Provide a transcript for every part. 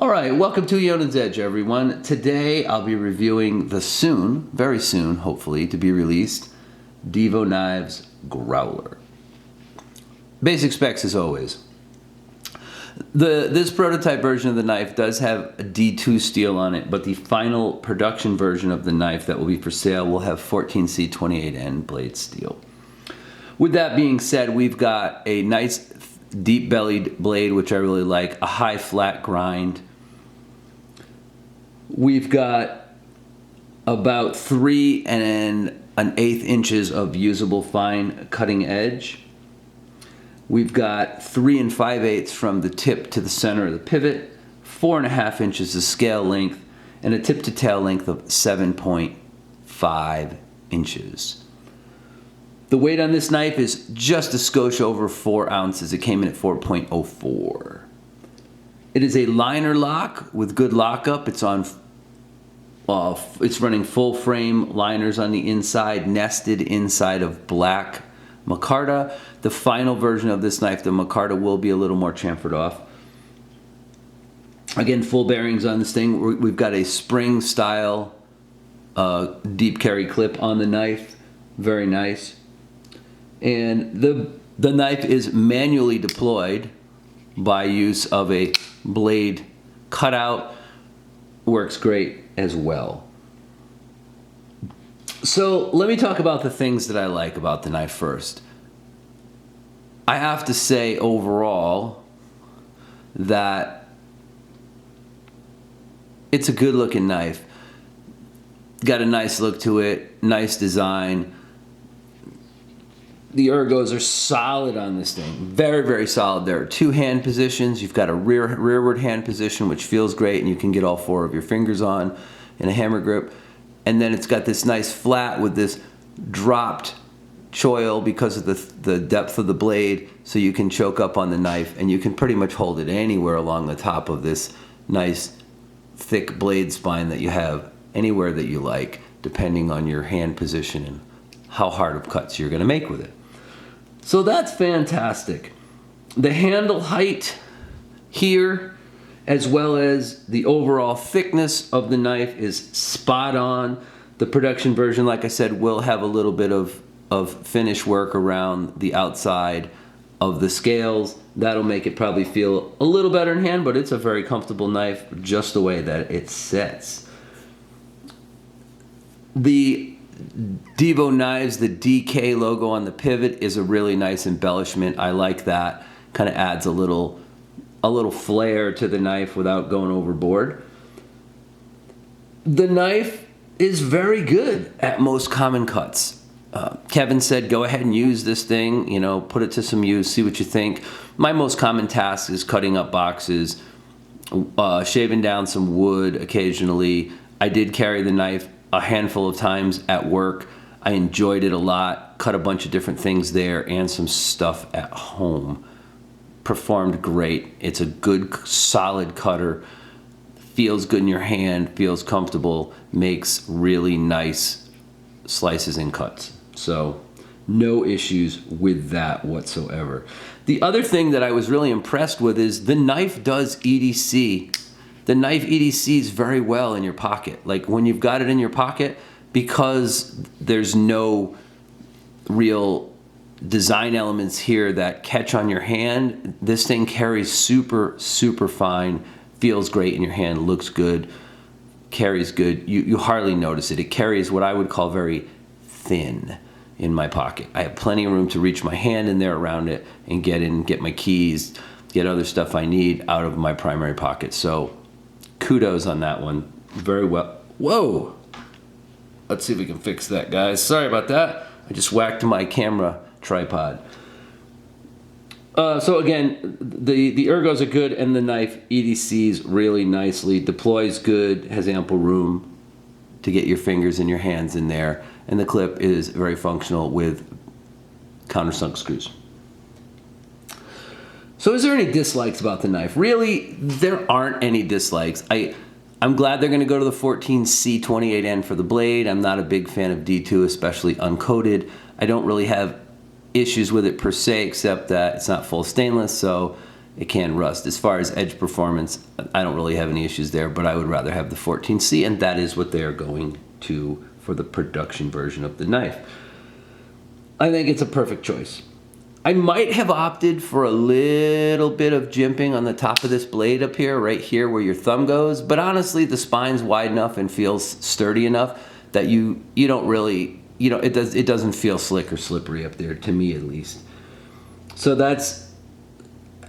Alright, welcome to Yonan's Edge, everyone. Today I'll be reviewing the soon, very soon, hopefully, to be released, DIVO Knives Growler. Basic specs as always. This prototype version of the knife does have a D2 steel on it, but the final production version of the knife that will be for sale will have 14C28N blade steel. With that being said, we've got a nice deep-bellied blade, which I really like, a high flat grind. We've got about 3 1/8 inches of usable fine cutting edge. We've got 3 5/8 from the tip to the center of the pivot, 4.5 inches of scale length, and a tip to tail length of 7.5 inches. The weight on this knife is just a skosh over 4 ounces. It came in at 4.04. It is a liner lock with good lockup. It's running full frame liners on the inside, nested inside of black micarta. The final version of this knife, the micarta, will be a little more chamfered off. Again, full bearings on this thing. We've got a spring style deep carry clip on the knife. Very nice. And the knife is manually deployed by use of a blade cutout. Works great as well. So let me talk about the things that I like about the knife first. I have to say overall that it's a good looking knife. Got a nice look to it, nice design. The ergos are solid on this thing. Very, very solid. There are 2 hand positions. You've got a rearward hand position, which feels great, and you can get all 4 of your fingers on in a hammer grip. And then it's got this nice flat with this dropped choil because of the depth of the blade, so you can choke up on the knife, and you can pretty much hold it anywhere along the top of this nice thick blade spine that you have, anywhere that you like, depending on your hand position and how hard of cuts you're going to make with it. So that's fantastic. The handle height here, as well as the overall thickness of the knife, is spot on. The production version, like I said, will have a little bit of finish work around the outside of the scales. That'll make it probably feel a little better in hand, but it's a very comfortable knife just the way that it sits. The DIVO knives, the DK logo on the pivot is a really nice embellishment. I like that. Kind of adds a little flair to the knife without going overboard. The knife is very good at most common cuts. Kevin said, go ahead and use this thing, put it to some use, see what you think. My most common task is cutting up boxes, shaving down some wood occasionally. I did carry the knife a handful of times at work. I enjoyed it a lot, cut a bunch of different things there and some stuff at home. Performed great. It's a good, solid cutter. Feels good in your hand, feels comfortable, makes really nice slices and cuts. So no issues with that whatsoever. The other thing that I was really impressed with is the knife does EDC. The knife EDCs very well in your pocket. Like when you've got it in your pocket, because there's no real design elements here that catch on your hand, this thing carries super, super fine, feels great in your hand, looks good, carries good. You hardly notice it. It carries what I would call very thin in my pocket. I have plenty of room to reach my hand in there around it and get my keys, get other stuff I need out of my primary pocket. So kudos on that one. Very well. Whoa! Let's see if we can fix that, guys. Sorry about that. I just whacked my camera tripod. So again, the ergos are good, and the knife EDCs really nicely. Deploys good, has ample room to get your fingers and your hands in there, and the clip is very functional with countersunk screws. So is there any dislikes about the knife? Really, there aren't any dislikes. I'm glad they're going to go to the 14C28N for the blade. I'm not a big fan of D2, especially uncoated. I don't really have issues with it per se, except that it's not full stainless, so it can rust. As far as edge performance, I don't really have any issues there, but I would rather have the 14C, and that is what they are going to for the production version of the knife. I think it's a perfect choice. I might have opted for a little bit of jimping on the top of this blade up here, right here where your thumb goes, but honestly, the spine's wide enough and feels sturdy enough that you don't really, it doesn't feel slick or slippery up there, to me at least. So that's,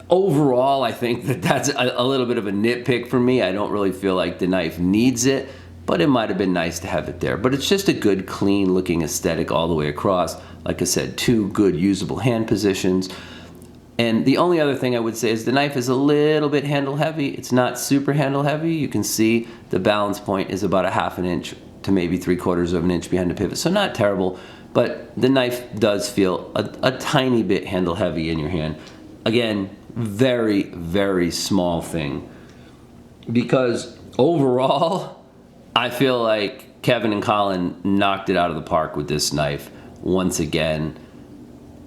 overall, I think that's a little bit of a nitpick for me. I don't really feel like the knife needs it, but it might have been nice to have it there. But it's just a good, clean looking aesthetic all the way across. Like I said, 2 good usable hand positions. And the only other thing I would say is the knife is a little bit handle heavy. It's not super handle heavy. You can see the balance point is about a 1/2 inch to maybe 3/4 of an inch behind the pivot. So not terrible, but the knife does feel a tiny bit handle heavy in your hand. Again, very, very small thing. Because overall, I feel like Kevin and Colin knocked it out of the park with this knife. Once again,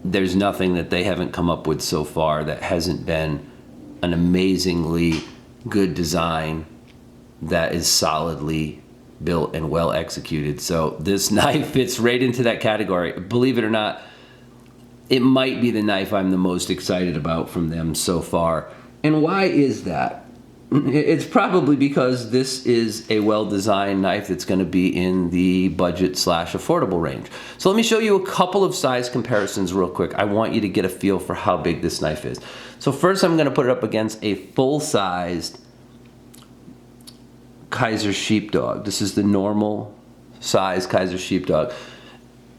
there's nothing that they haven't come up with so far that hasn't been an amazingly good design that is solidly built and well executed. So this knife fits right into that category. Believe it or not, it might be the knife I'm the most excited about from them so far. And why is that? It's probably because this is a well-designed knife that's going to be in the budget/affordable range. So let me show you a couple of size comparisons real quick. I want you to get a feel for how big this knife is. So first I'm going to put it up against a full-sized Kaiser Sheepdog. This is the normal size Kaiser Sheepdog.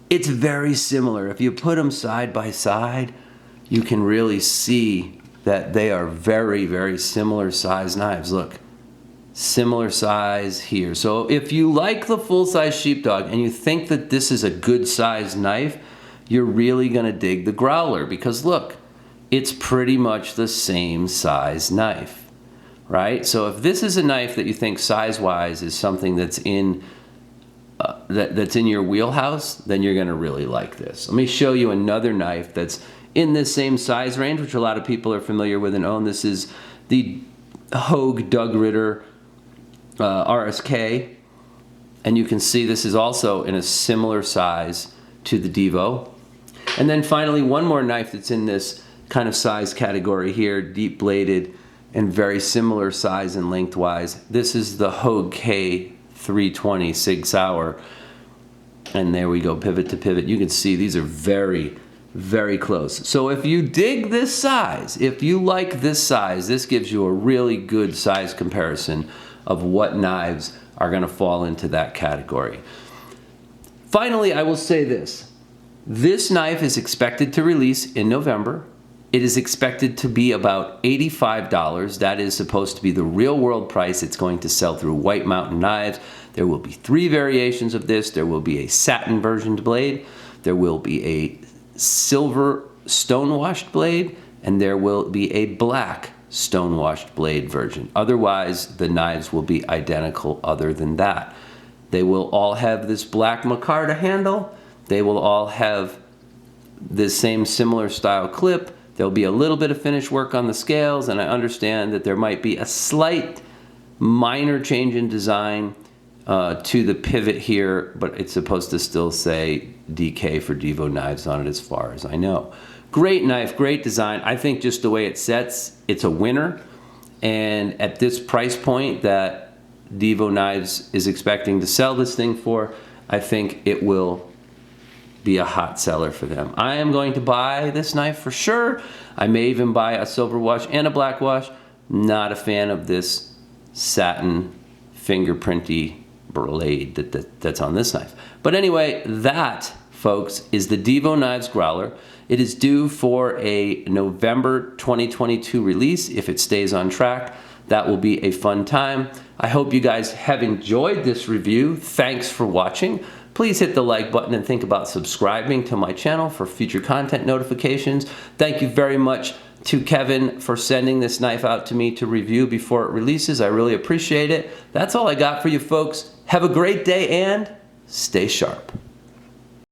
It's very similar. If you put them side by side, you can really see that they are very, very similar size knives. Look, similar size here. So if you like the full-size Sheepdog and you think that this is a good size knife, you're really gonna dig the Growler, because look, it's pretty much the same size knife, right? So if this is a knife that you think size-wise is something that's in that's in your wheelhouse, then you're gonna really like this. Let me show you another knife that's in this same size range, which a lot of people are familiar with and own. This is the Hogue Doug Ritter RSK, and you can see this is also in a similar size to the DIVO. And then finally, one more knife that's in this kind of size category here, deep bladed and very similar size and lengthwise. This is the Hogue K320 Sig Sauer, and there we go, pivot to pivot. You can see these are very, very close. So if you dig this size, if you like this size, this gives you a really good size comparison of what knives are going to fall into that category. Finally, I will say this. This knife is expected to release in November. It is expected to be about $85. That is supposed to be the real world price. It's going to sell through White Mountain Knives. There will be 3 variations of this. There will be a satin versioned blade. There will be a silver stone-washed blade, and there will be a black stone-washed blade version. Otherwise, the knives will be identical other than that. They will all have this black micarta handle. They will all have this same similar style clip. There'll be a little bit of finish work on the scales, and I understand that there might be a slight minor change in design to the pivot here, but it's supposed to still say DK for DIVO knives on it as far as I know. Great knife, great design. I think just the way it sets, it's a winner. And at this price point that DIVO Knives is expecting to sell this thing for, I think it will be a hot seller for them. I am going to buy this knife for sure. I may even buy a silver wash and a black wash. Not a fan of this satin fingerprinty blade that's on this knife. But anyway, that, folks, is the DIVO Knives Growler. It is due for a November 2022 release. If it stays on track, that will be a fun time. I hope you guys have enjoyed this review. Thanks for watching. Please hit the like button and think about subscribing to my channel for future content notifications. Thank you very much to Kevin for sending this knife out to me to review before it releases. I really appreciate it. That's all I got for you folks. Have a great day and stay sharp.